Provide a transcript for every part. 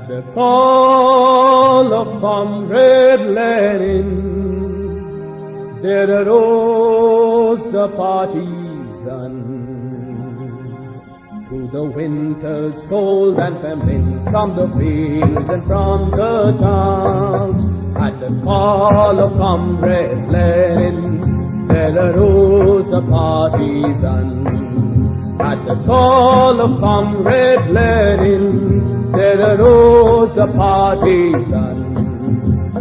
the call of Comrade Lenin, there arose the partisan. Through the winter's cold and famine, from the fields and from the towns, at the call of Comrade Lenin, there arose the partisan. At the call of Comrade Lenin, there arose the partisan.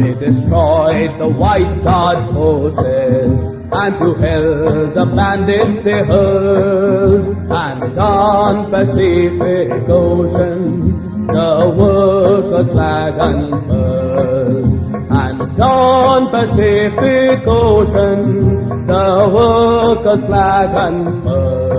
They destroyed the White Guard forces, and to hell the bandits they hurled, and on Pacific Ocean the workers' flag unfurled, and on Pacific Ocean the workers' flag unfurled.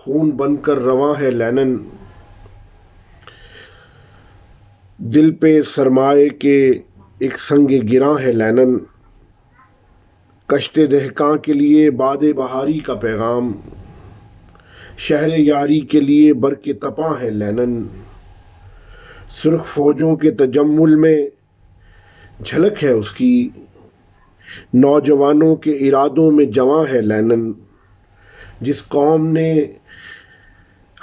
خون بن کر رواں ہے linen, دل پہ سرمائے کے ایک سنگ گراں ہے لینن، کشتے دہقاں کے لیے باد بہاری کا پیغام، شہر یاری کے لیے برق تپاں ہے لینن، سرخ فوجوں کے تجمل میں جھلک ہے اس کی، نوجوانوں کے ارادوں میں جواں ہے لینن، جس قوم نے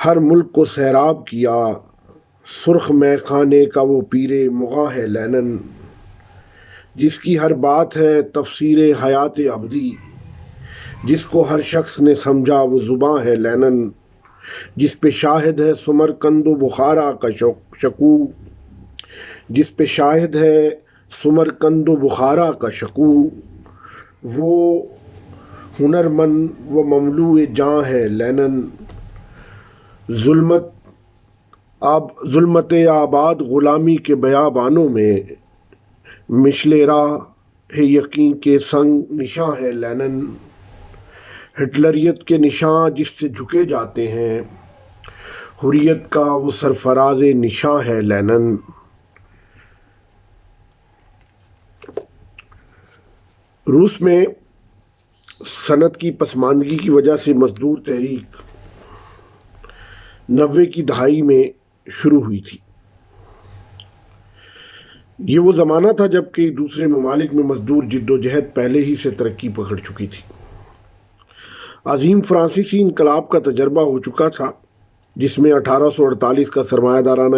ہر ملک کو سیراب کیا، سرخ میں خانے کا وہ پیر مغاں ہے لینن، جس کی ہر بات ہے تفسیر حیات ابدی، جس کو ہر شخص نے سمجھا وہ زباں ہے لینن، جس پہ شاہد ہے سمرقند و بخارا کا شکو، جس پہ شاہد ہے سمرقند و بخارا کا شکو، وہ ہنرمند و مملوء جاں ہے لینن، ظلمت آباد غلامی کے بیابانوں میں مشل راہ یقین کے سنگ نشاں ہے لینن، ہٹلریت کے نشاں جس سے جھکے جاتے ہیں، حریت کا وہ سرفراز نشاں ہے لینن۔ روس میں صنعت کی پسماندگی کی وجہ سے مزدور تحریک 90 کی دہائی میں شروع ہوئی تھی۔ یہ وہ زمانہ تھا جب کہ دوسرے ممالک میں مزدور جد و جہد پہلے ہی سے ترقی پکڑ چکی تھی۔ عظیم فرانسیسی انقلاب کا تجربہ ہو چکا تھا، جس میں 1848 کا سرمایہ دارانہ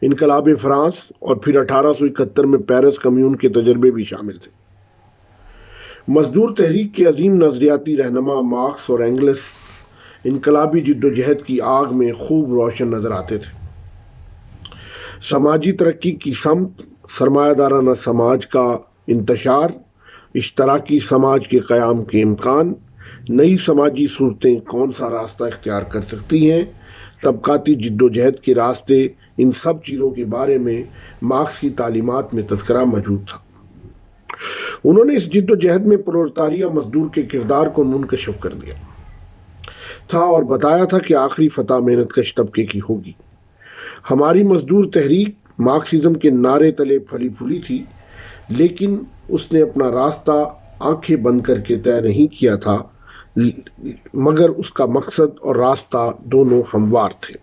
انقلاب فرانس اور پھر 1871 میں پیرس کمیون کے تجربے بھی شامل تھے۔ مزدور تحریک کے عظیم نظریاتی رہنما مارکس اور اینگلس انقلابی جد و جہد کی آگ میں خوب روشن نظر آتے تھے۔ سماجی ترقی کی سمت، سرمایہ دارانہ سماج کا انتشار، اشتراکی سماج کے قیام کے امکان، نئی سماجی صورتیں کون سا راستہ اختیار کر سکتی ہیں، طبقاتی جد و جہد کے راستے، ان سب چیزوں کے بارے میں مارکس کی تعلیمات میں تذکرہ موجود تھا۔ انہوں نے اس جد و جہد میں پرولتاریہ مزدور کے کردار کو منکشف کر دیا تھا اور بتایا تھا کہ آخری فتح محنت کش طبقے کی ہوگی۔ ہماری مزدور تحریک مارکسزم کے نعرے تلے پھلی پھولی تھی، لیکن اس نے اپنا راستہ آنکھیں بند کر کے طے نہیں کیا تھا، مگر اس کا مقصد اور راستہ دونوں ہموار تھے۔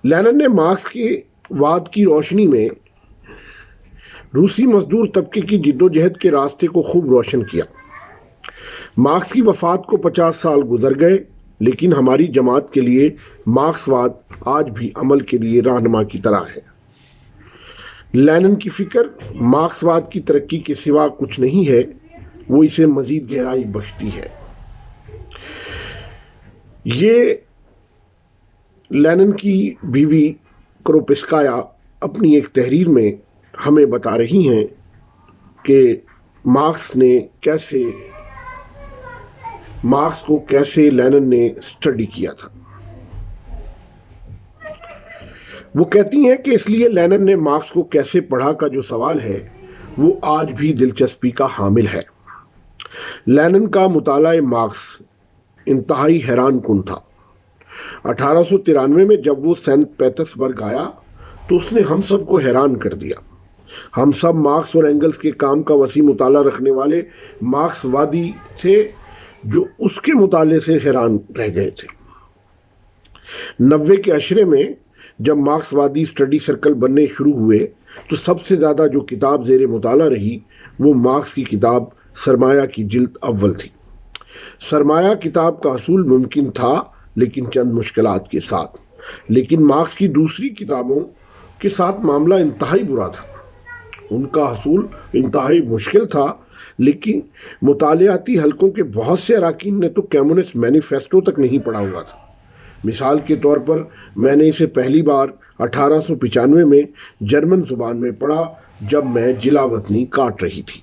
لینن نے مارکس کے وعد کی روشنی میں روسی مزدور طبقے کی جد و جہد کے راستے کو خوب روشن کیا۔ مارکس کی وفات کو 50 سال گزر گئے، لیکن ہماری جماعت کے لیے مارکس واد آج بھی عمل کے لیے رہنما کی طرح ہے۔ لینن کی فکر مارکس واد کی ترقی کے سوا کچھ نہیں ہے، وہ اسے مزید گہرائی بخشتی ہے۔ یہ لینن کی بیوی کروپسکایا اپنی ایک تحریر میں ہمیں بتا رہی ہیں کہ مارکس کو کیسے لینن نے اسٹڈی کیا تھا۔ وہ کہتی ہیں کہ اس لیے لینن نے مارکس کو کیسے پڑھا کا جو سوال ہے وہ آج بھی دلچسپی کا حامل ہے۔ لینن کا مطالعہ مارکس انتہائی حیران کن تھا۔ 1893 میں جب وہ سینٹ پیٹرسبرگ آیا تو اس نے ہم سب کو حیران کر دیا۔ ہم سب مارکس اور اینگلس کے کام کا وسیع مطالعہ رکھنے والے مارکس وادی تھے جو اس کے مطالعے سے حیران رہ گئے تھے۔ 90 کے عشرے میں جب مارکس وادی اسٹڈی سرکل بننے شروع ہوئے تو سب سے زیادہ جو کتاب زیر مطالعہ رہی وہ مارکس کی کتاب سرمایہ کی جلد اول تھی۔ سرمایہ کتاب کا حصول ممکن تھا لیکن چند مشکلات کے ساتھ، لیکن مارکس کی دوسری کتابوں کے ساتھ معاملہ انتہائی برا تھا۔ ان کا حصول انتہائی مشکل تھا، لیکن مطالعاتی حلقوں کے بہت سے اراکین نے تو کمیونسٹ مینیفیسٹو تک نہیں پڑھا ہوا تھا۔ مثال کے طور پر میں نے اسے پہلی بار 1895 میں جرمن زبان میں پڑھا جب میں جلا وطنی کاٹ رہی تھی۔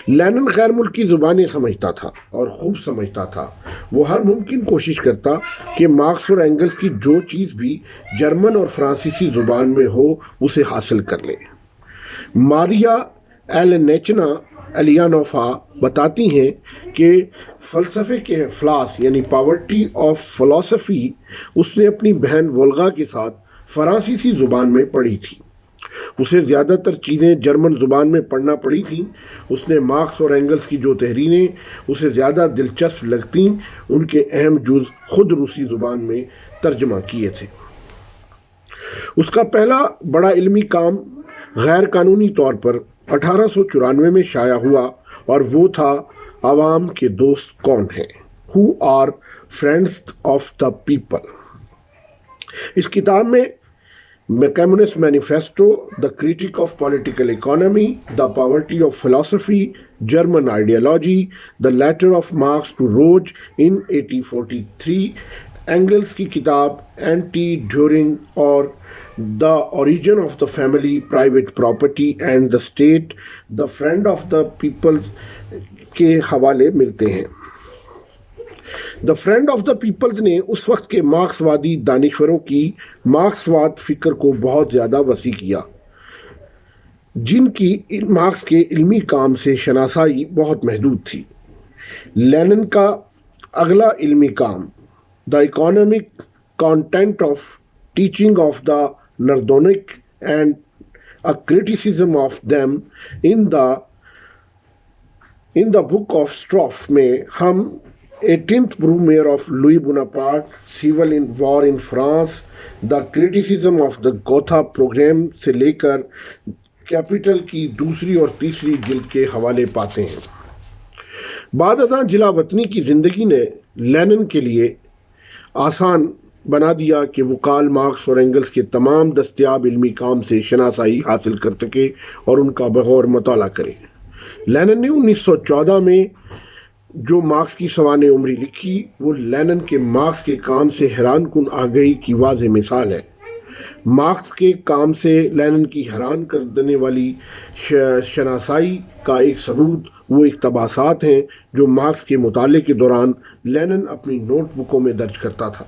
لینن غیر ملکی زبانیں سمجھتا تھا اور خوب سمجھتا تھا۔ وہ ہر ممکن کوشش کرتا کہ مارکس اور اینگلس کی جو چیز بھی جرمن اور فرانسیسی زبان میں ہو اسے حاصل کر لے۔ ماریا ایلنیچنا الیانوفا بتاتی ہیں کہ فلسفے کے افلاس یعنی پاورٹی آف فلسفی اس نے اپنی بہن وولگا کے ساتھ فرانسیسی زبان میں پڑھی تھی. اسے زیادہ تر چیزیں جرمن زبان میں پڑھنا پڑی تھیں. اس نے مارکس اور اینگلس کی جو تحریریں اسے زیادہ دلچسپ لگتیں ان کے اہم جز خود روسی زبان میں ترجمہ کیے تھے. اس کا پہلا بڑا علمی کام غیر قانونی طور پر 1894 میں شائع ہوا اور وہ تھا عوام کے دوست کون ہیں، Who are friends of the people. اس کتاب میں communist manifesto, the critique of political economy, the poverty of فلسفی، German ideology, the letter of Marx to Ruge in 1843، Engels کی کتاب اینٹی ڈیورنگ اور the origin of the family, private property and the state, the friend of the people کے حوالے ملتے ہیں. The friend of the peoples نے اس وقت کے مارکس وادی دانشوروں کی مارکس واد فکر کو بہت زیادہ وسیع کیا، جن کی مارکس کے علمی کام سے شناسائی بہت محدود تھی. لینن کا اگلا علمی کام the economic content of teaching of the narodnik and a criticism of them in the book of Stroff میں ہم 18th Brumaire of Louis Bonaparte, Civil War in France, the criticism of the Gotha program سے لے کر capital کی دوسری اور تیسری جلد کے حوالے پاتے ہیں. بعد ازاں جلا وطنی کی زندگی نے لینن کے لیے آسان بنا دیا کہ وہ کارل مارکس اور اینگلس کے تمام دستیاب علمی کام سے شناسائی حاصل کر سکے اور ان کا بغور مطالعہ کرے. لینن نے 1914 میں جو مارکس کی سوانح عمری لکھی وہ لینن کے مارکس کے کام سے حیران کن آگہی کی واضح مثال ہے. مارکس کے کام سے لینن کی حیران کر دینے والی شناسائی کا ایک ثبوت وہ اقتباسات ہیں جو مارکس کے مطالعے کے دوران لینن اپنی نوٹ بکوں میں درج کرتا تھا.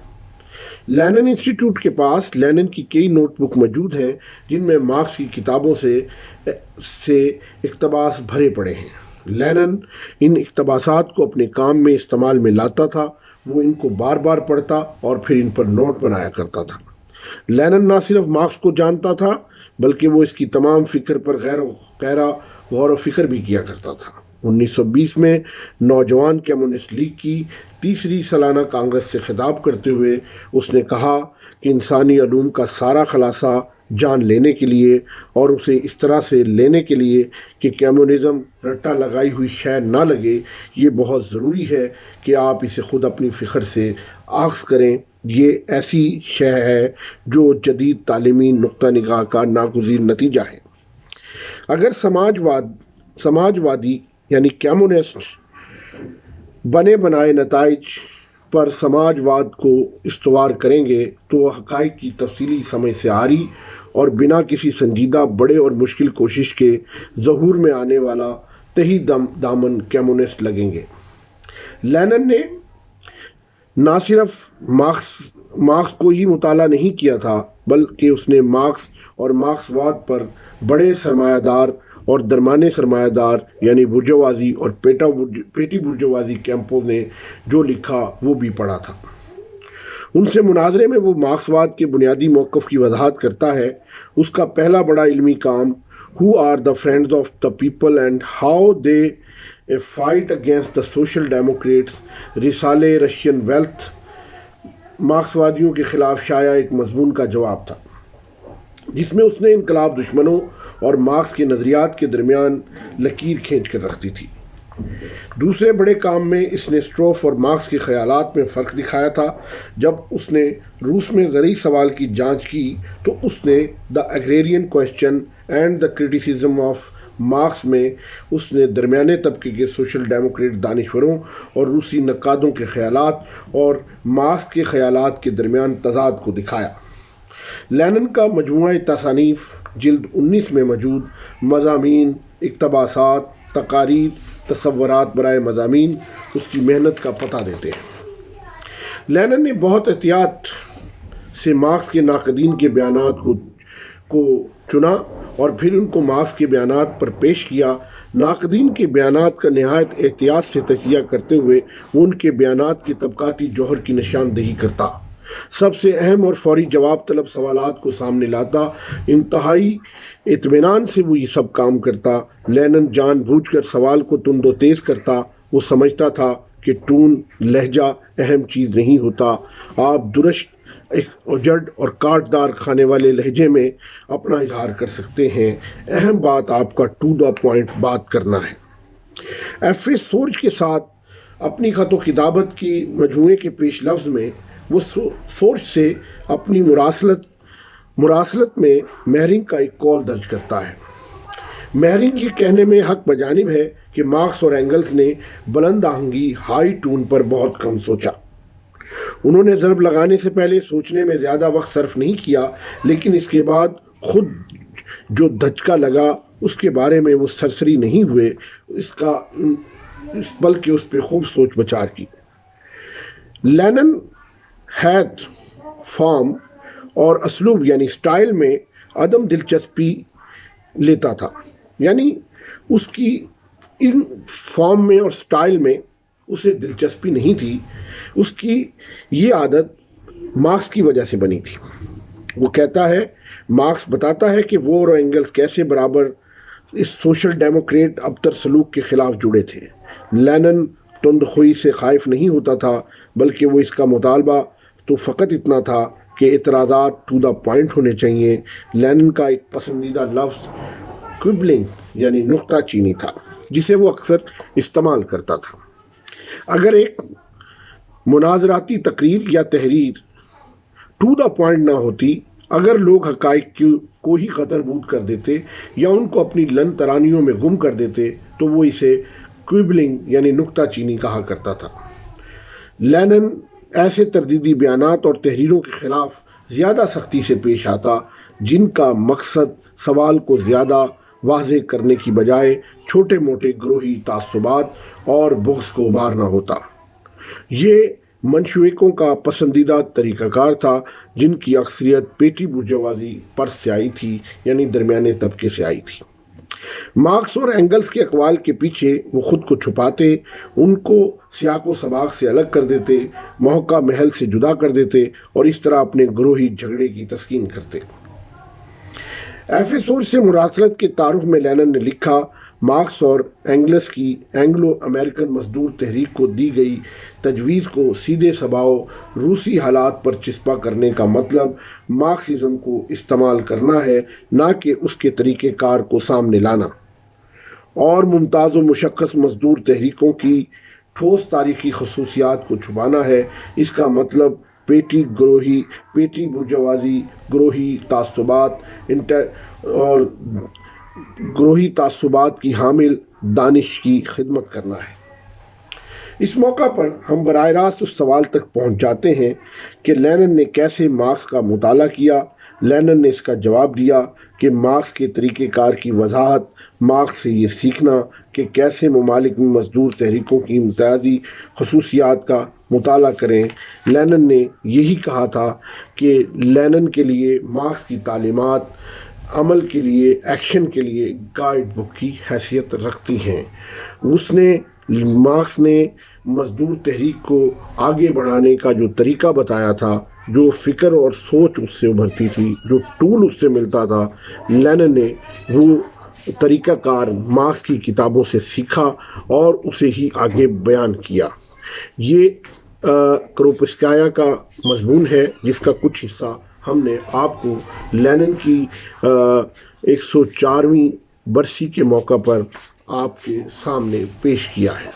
لینن انسٹیٹیوٹ کے پاس لینن کی کئی نوٹ بک موجود ہیں جن میں مارکس کی کتابوں سے اقتباس بھرے پڑے ہیں. لینن ان اقتباسات کو اپنے کام میں استعمال میں لاتا تھا. وہ ان کو بار بار پڑھتا اور پھر ان پر نوٹ بنایا کرتا تھا. لینن نہ صرف مارکس کو جانتا تھا بلکہ وہ اس کی تمام فکر پر غور و فکر بھی کیا کرتا تھا. 1920 میں نوجوان کمیونسٹ لیگ کی تیسری سالانہ کانگریس سے خطاب کرتے ہوئے اس نے کہا کہ انسانی علوم کا سارا خلاصہ جان لینے کے لیے اور اسے اس طرح سے لینے کے لیے کہ کمیونزم رٹا لگائی ہوئی شے نہ لگے، یہ بہت ضروری ہے کہ آپ اسے خود اپنی فکر سے آغاز کریں. یہ ایسی شے ہے جو جدید تعلیمی نقطہ نگاہ کا ناگزیر نتیجہ ہے. اگر سماجوادی یعنی کمیونسٹ بنے بنائے نتائج پر سماجواد کو استوار کریں گے تو حقائق کی تفصیلی سمجھ سے آری اور بنا کسی سنجیدہ بڑے اور مشکل کوشش کے ظہور میں آنے والا تہی دامن کمیونسٹ لگیں گے. لینن نے نہ صرف مارکس کو ہی مطالعہ نہیں کیا تھا بلکہ اس نے مارکس اور مارکس واد پر بڑے سرمایہ دار اور درمیانے سرمایہ دار یعنی برجوازی اور پیٹی برجوازی کیمپوں نے جو لکھا وہ بھی پڑھا تھا. ان سے مناظرے میں وہ مارکس واد کے بنیادی موقف کی وضاحت کرتا ہے. اس کا پہلا بڑا علمی کام Who are the friends of the people and how they fight against the social democrats رسالے رشین ویلتھ مارکس وادیوں کے خلاف شائع ایک مضمون کا جواب تھا جس میں اس نے انقلاب دشمنوں اور مارکس کے نظریات کے درمیان لکیر کھینچ کر رکھ دی تھی. دوسرے بڑے کام میں اس نے اسٹروف اور مارکس کے خیالات میں فرق دکھایا تھا. جب اس نے روس میں زرعی سوال کی جانچ کی تو اس نے the agrarian question and the criticism of Marx میں اس نے درمیانے طبقے کے سوشل ڈیموکریٹ دانشوروں اور روسی نقادوں کے خیالات اور مارکس کے خیالات کے درمیان تضاد کو دکھایا. لینن کا مجموعہ تصانیف جلد 19 میں موجود مضامین، اقتباسات، تقاریر، تصورات برائے مضامین اس کی محنت کا پتہ دیتے ہیں. لینن نے بہت احتیاط سے مارکس کے ناقدین کے بیانات کو چنا اور پھر ان کو مارکس کے بیانات پر پیش کیا۔ ناقدین کے بیانات کا نہایت احتیاط سے تجزیہ کرتے ہوئے وہ ان کے بیانات کے طبقاتی جوہر کی نشاندہی کرتا، سب سے اہم اور فوری جواب طلب سوالات کو سامنے لاتا۔ انتہائی اطمینان سے وہ یہ سب کام کرتا۔ لینن جان بوجھ کر سوال کو تند و تیز کرتا۔ وہ سمجھتا تھا کہ ٹون، لہجہ اہم چیز نہیں ہوتا۔ آپ درست، اجڑ اور کاٹدار کھانے والے لہجے میں اپنا اظہار کر سکتے ہیں، اہم بات آپ کا ٹو دا پوائنٹ بات کرنا ہے۔ ایف اے سورج کے ساتھ اپنی خط و کتابت کی مجموعے کے پیش لفظ میں وہ سورج سے اپنی مراسلت میں میہرنگ کا ایک قول درج کرتا ہے۔ میہرنگ یہ کہنے میں حق بجانب ہے کہ مارکس اور اینگلز نے بلند آہنگی، ہائی ٹون پر بہت کم سوچا۔ انہوں نے ضرب لگانے سے پہلے سوچنے میں زیادہ وقت صرف نہیں کیا، لیکن اس کے بعد خود جو دھچکا لگا اس کے بارے میں وہ سرسری نہیں ہوئے، بلکہ اس پہ خوب سوچ بچار کی۔ لینن ہیت، فارم اور اسلوب یعنی سٹائل میں عدم دلچسپی لیتا تھا، یعنی اس کی ان فارم میں اور سٹائل میں اسے دلچسپی نہیں تھی۔ اس کی یہ عادت مارکس کی وجہ سے بنی تھی۔ وہ کہتا ہے، مارکس بتاتا ہے کہ وہ اور اینگلز کیسے برابر اس سوشل ڈیموکریٹ ابتر سلوک کے خلاف جڑے تھے۔ لینن تند خوئی سے خائف نہیں ہوتا تھا، بلکہ وہ اس کا مطالبہ تو فقط اتنا تھا کہ اعتراضات ٹو دا پوائنٹ ہونے چاہیے۔ لینن کا ایک پسندیدہ لفظ کوئبلنگ یعنی نکتہ چینی تھا، جسے وہ اکثر استعمال کرتا تھا۔ اگر ایک مناظراتی تقریر یا تحریر ٹو دا پوائنٹ نہ ہوتی، اگر لوگ حقائق کو ہی قطر بود کر دیتے یا ان کو اپنی لن ترانیوں میں گم کر دیتے، تو وہ اسے کوئبلنگ یعنی نکتہ چینی کہا کرتا تھا۔ لینن ایسے تردیدی بیانات اور تحریروں کے خلاف زیادہ سختی سے پیش آتا جن کا مقصد سوال کو زیادہ واضح کرنے کی بجائے چھوٹے موٹے گروہی تعصبات اور بغض کو ابھارنا ہوتا۔ یہ منشویکوں کا پسندیدہ طریقہ کار تھا، جن کی اکثریت پیٹی بورژوازی پرس سے آئی تھی، یعنی درمیانے طبقے سے آئی تھی۔ مارکس اور اینگلز کے اقوال کے پیچھے وہ خود کو چھپاتے، ان کو سیاق و سباق سے الگ کر دیتے، موقع محل سے جدا کر دیتے اور اس طرح اپنے گروہی جھگڑے کی تسکین کرتے۔ ایف اے سورج سے مراسلت کے تعارف میں لینن نے لکھا، مارکس اور اینگلز کی اینگلو امریکن مزدور تحریک کو دی گئی تجویز کو سیدھے سباؤ روسی حالات پر چسپاں کرنے کا مطلب مارکسزم کو استعمال کرنا ہے، نہ کہ اس کے طریقہ کار کو سامنے لانا، اور ممتاز و مشخص مزدور تحریکوں کی ٹھوس تاریخی خصوصیات کو چھپانا ہے۔ اس کا مطلب پیٹی بورژوازی، گروہی تعصبات کی حامل دانش کی خدمت کرنا ہے۔ اس موقع پر ہم براہ راست اس سوال تک پہنچ جاتے ہیں کہ لینن نے کیسے مارکس کا مطالعہ کیا۔ لینن نے اس کا جواب دیا کہ مارکس کے طریقہ کار کی وضاحت، مارکس سے یہ سیکھنا کہ کیسے ممالک میں مزدور تحریکوں کی امتیازی خصوصیات کا مطالعہ کریں۔ لینن نے یہی کہا تھا کہ لینن کے لیے مارکس کی تعلیمات عمل کے لیے، ایکشن کے لیے گائیڈ بک کی حیثیت رکھتی ہیں۔ مارکس نے مزدور تحریک کو آگے بڑھانے کا جو طریقہ بتایا تھا، جو فکر اور سوچ اس سے ابھرتی تھی، جو ٹول اس سے ملتا تھا، لینن نے وہ طریقہ کار مارکس کی کتابوں سے سیکھا اور اسے ہی آگے بیان کیا۔ یہ کروپسکایا کا مضمون ہے، جس کا کچھ حصہ ہم نے آپ کو لینن کی 104ویں برسی کے موقع پر آپ کے سامنے پیش کیا ہے۔